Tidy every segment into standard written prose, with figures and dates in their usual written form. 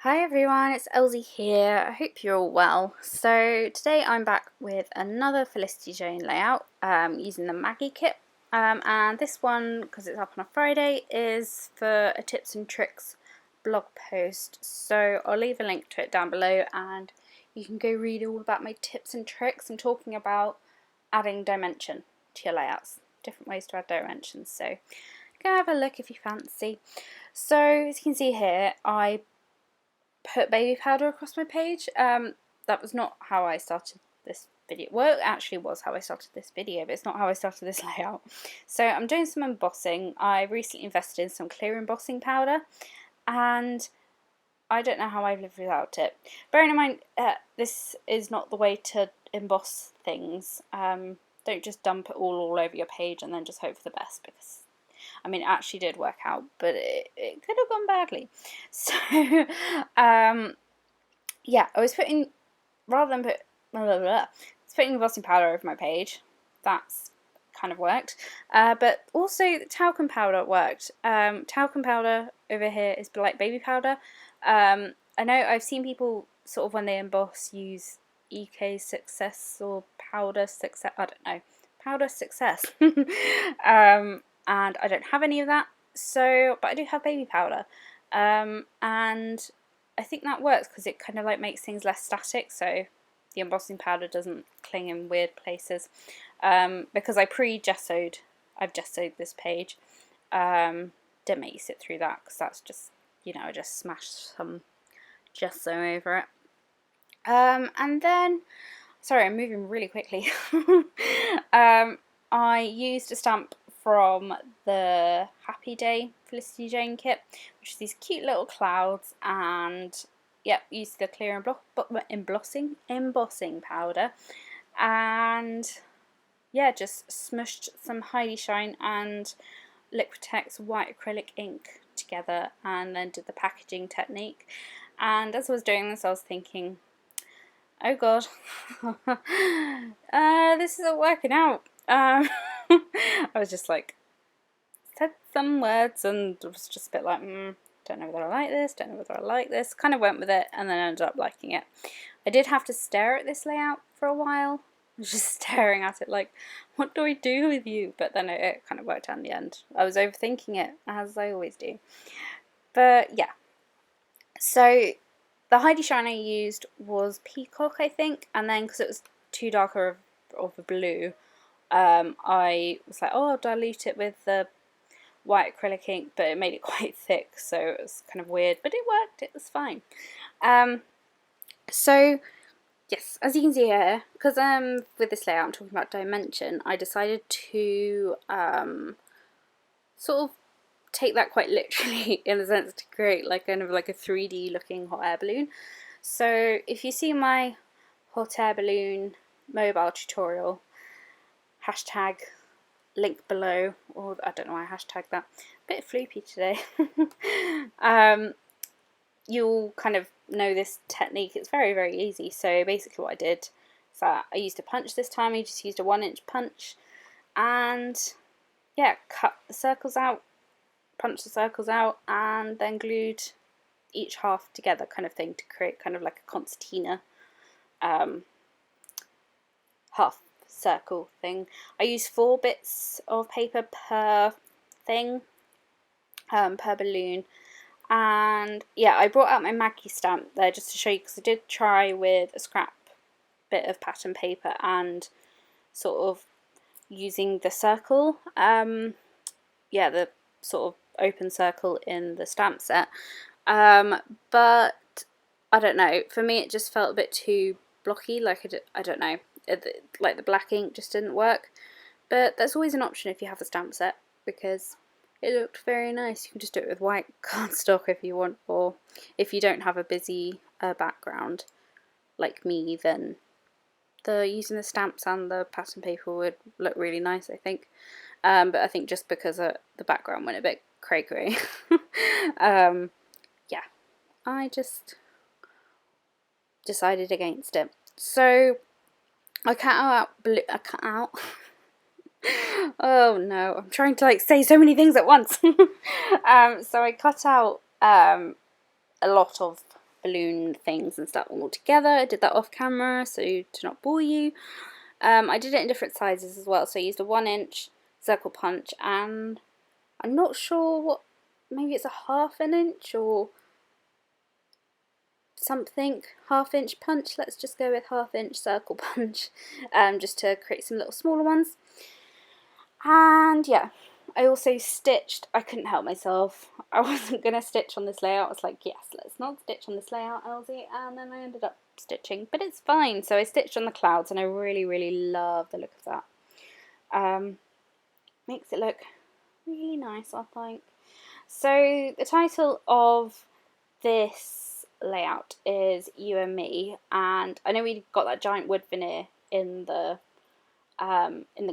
Hi everyone, it's Elsie here. I hope you're all well. So today I'm back with another Felicity Jane layout using the Maggie kit. And this one, because it's up on a Friday, is for a tips and tricks blog post. So I'll leave a link to it down below and you can go read all about my tips and tricks. I'm talking about adding dimension to your layouts, different ways to add dimensions. So go have a look if you fancy. So as you can see here, I put baby powder across my page. That was not how I started this video. Well, it actually was how I started this video, but it's not how I started this layout. So I'm doing some embossing. I recently invested in some clear embossing powder, and I don't know how I've lived without it. Bearing in mind, this is not the way to emboss things. Don't just dump it all over your page and then just hope for the best, because I mean, it actually did work out, but it could have gone badly. So, yeah, I was putting, rather than putting embossing powder over my page. That's kind of worked. But also the talcum powder worked. Talcum powder over here is like baby powder. I know I've seen people sort of when they emboss use EK Success or Powder Success. I don't know. Powder Success. And I don't have any of that, so but I do have baby powder, and I think that works because it kind of like makes things less static, so the embossing powder doesn't cling in weird places. Because I've gessoed this page. Didn't make you sit through that because that's just, you know, I just smashed some gesso over it. And then, sorry, I'm moving really quickly. I used a stamp from the Happy Day Felicity Jane kit, which is these cute little clouds, and yep, used the clear embossing powder, and yeah, just smushed some Heidi Shine and Liquitex white acrylic ink together, and then did the packaging technique. And as I was doing this, I was thinking, oh god, this isn't working out. I was just like, said some words and was just a bit like, don't know whether I like this, don't know whether I like this. Kind of went with it and then ended up liking it. I did have to stare at this layout for a while. I was just staring at it like, what do I do with you? But then it kind of worked out in the end. I was overthinking it, as I always do. But yeah. So the Heidi Shine I used was Peacock, I think, and then because it was too darker of a blue, I was like, oh, I'll dilute it with the white acrylic ink, but it made it quite thick, so it was kind of weird, but it worked, it was fine. So yes, as you can see here, because with this layout I'm talking about dimension, I decided to sort of take that quite literally, in the sense to create like kind of like a 3D looking hot air balloon. So if you see my hot air balloon mobile tutorial, hashtag link below, or I don't know why I hashtag that, a bit floopy today. You'll kind of know this technique. It's very, very easy. So basically what I did is that I used a punch this time. I just used a 1-inch punch, and yeah, cut the circles out, punched the circles out, and then glued each half together, kind of thing, to create kind of like a concertina half circle thing. I used 4 bits of paper per thing, per balloon. And yeah, I brought out my Maggie stamp there just to show you, because I did try with a scrap bit of pattern paper and sort of using the circle, yeah, the sort of open circle in the stamp set, but I don't know, for me it just felt a bit too blocky, like I don't know, like the black ink just didn't work. But that's always an option if you have the stamp set, because it looked very nice. You can just do it with white cardstock if you want, or if you don't have a busy background like me, then using the stamps and the pattern paper would look really nice, I think. But I think just because the background went a bit cray-cray. Yeah, I just decided against it. So I cut out oh no, I'm trying to like say so many things at once. So I cut out a lot of balloon things and stuff all together. I did that off camera, so to not bore you. I did it in different sizes as well, so I used a 1-inch circle punch, and I'm not sure what, maybe it's a 1/2 inch or something, 1/2 inch punch. Let's just go with 1/2 inch circle punch, just to create some little smaller ones. And yeah, I also stitched. I couldn't help myself. I wasn't going to stitch on this layout. I was like, yes, let's not stitch on this layout, Elsie. And then I ended up stitching, but it's fine. So I stitched on the clouds, and I really, really love the look of that. Makes it look really nice, I think. So the title of this layout is You and Me, and I know we got that giant wood veneer in the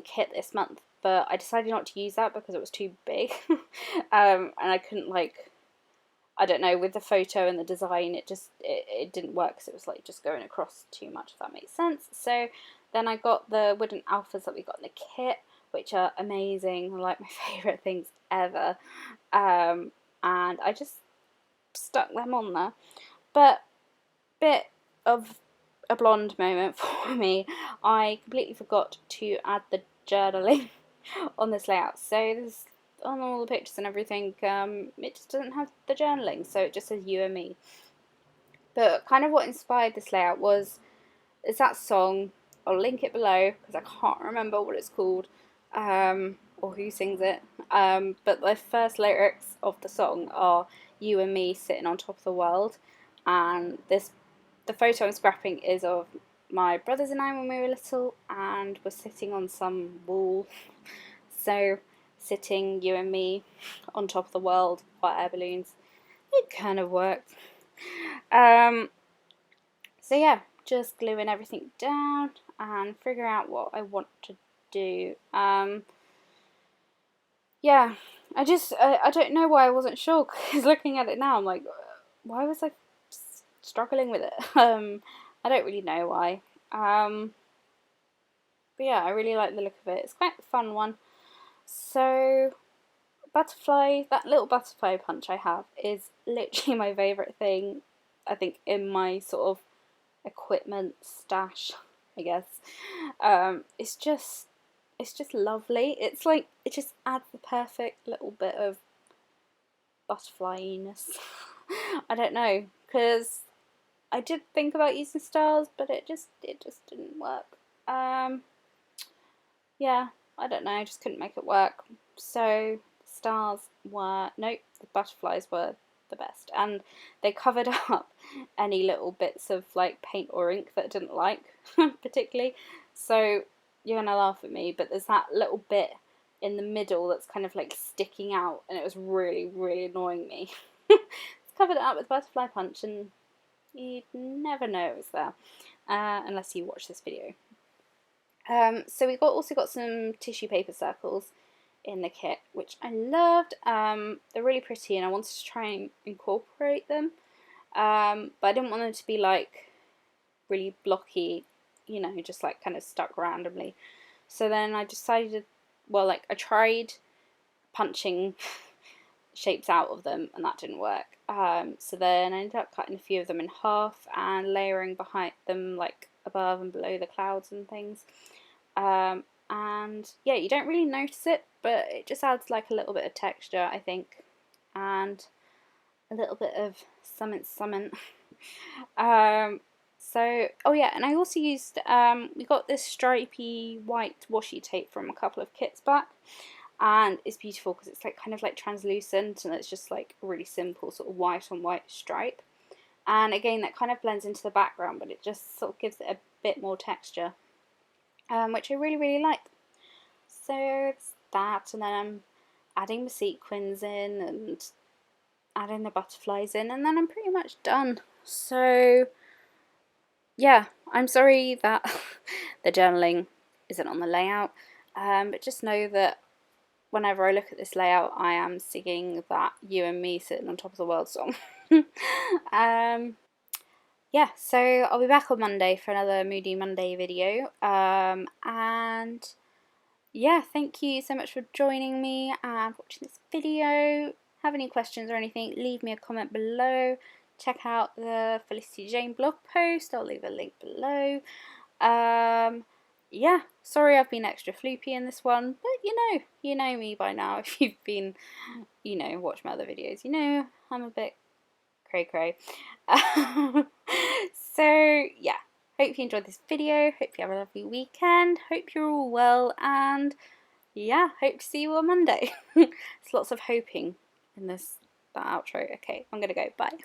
kit this month, but I decided not to use that because it was too big. And I couldn't, like, I don't know, with the photo and the design, it didn't work, because it was like just going across too much, if that makes sense. So then I got the wooden alphas that we got in the kit, which are amazing, like my favourite things ever. And I just stuck them on there. But bit of a blonde moment for me, I completely forgot to add the journaling on this layout. So this, on all the pictures and everything, it just doesn't have the journaling, so it just says You and Me. But kind of what inspired this layout is that song. I'll link it below because I can't remember what it's called, or who sings it. But the first lyrics of the song are You and me sitting on top of the world, and the photo I'm scrapping is of my brothers and I when we were little, and we're sitting on some wall. So sitting, you and me, on top of the world, hot air balloons. It kind of worked. So yeah, just gluing everything down and figure out what I want to do. Yeah, I don't know why I wasn't sure, because looking at it now, I'm like, why was I struggling with it? I don't really know why. But yeah, I really like the look of it. It's quite a fun one. So, butterfly, that little butterfly punch I have is literally my favourite thing, I think, in my sort of equipment stash, I guess. It's just lovely. It's like, it just adds the perfect little bit of butterflyiness. I don't know, because I did think about using stars, but it just didn't work. Yeah, I don't know, I just couldn't make it work. So stars were, nope, the butterflies were the best, and they covered up any little bits of like paint or ink that I didn't like particularly. So you're gonna laugh at me, but there's that little bit in the middle that's kind of like sticking out, and it was really, really annoying me. It's covered it up with butterfly punch, and you'd never know it was there, unless you watch this video. So we also got some tissue paper circles in the kit, which I loved. They're really pretty, and I wanted to try and incorporate them, but I didn't want them to be like really blocky, you know, just like kind of stuck randomly. So then I decided, well, like I tried punching shapes out of them, and that didn't work. So then I ended up cutting a few of them in half and layering behind them, like above and below the clouds and things. And yeah, you don't really notice it, but it just adds like a little bit of texture, I think, and a little bit of summon. So, oh yeah, and I also used, we got this stripy white washi tape from a couple of kits back, and it's beautiful because it's like kind of like translucent, and it's just like a really simple sort of white on white stripe. And again, that kind of blends into the background, but it just sort of gives it a bit more texture, which I really, really like. So it's that, and then I'm adding the sequins in and adding the butterflies in, and then I'm pretty much done. So yeah, I'm sorry that the journaling isn't on the layout, but just know that whenever I look at this layout, I am singing that You and Me Sitting on Top of the World song. Yeah, so I'll be back on Monday for another Moody Monday video, and yeah, thank you so much for joining me and watching this video. Have any questions or anything, leave me a comment below. check out the Felicity Jane blog post. I'll leave a link below. Yeah, sorry I've been extra floopy in this one, but you know me by now. If you've been, watch my other videos, I'm a bit cray. So yeah, hope you enjoyed this video. Hope you have a lovely weekend. Hope you're all well, and yeah, hope to see you on Monday. There's lots of hoping in that outro. Okay, I'm gonna go. Bye.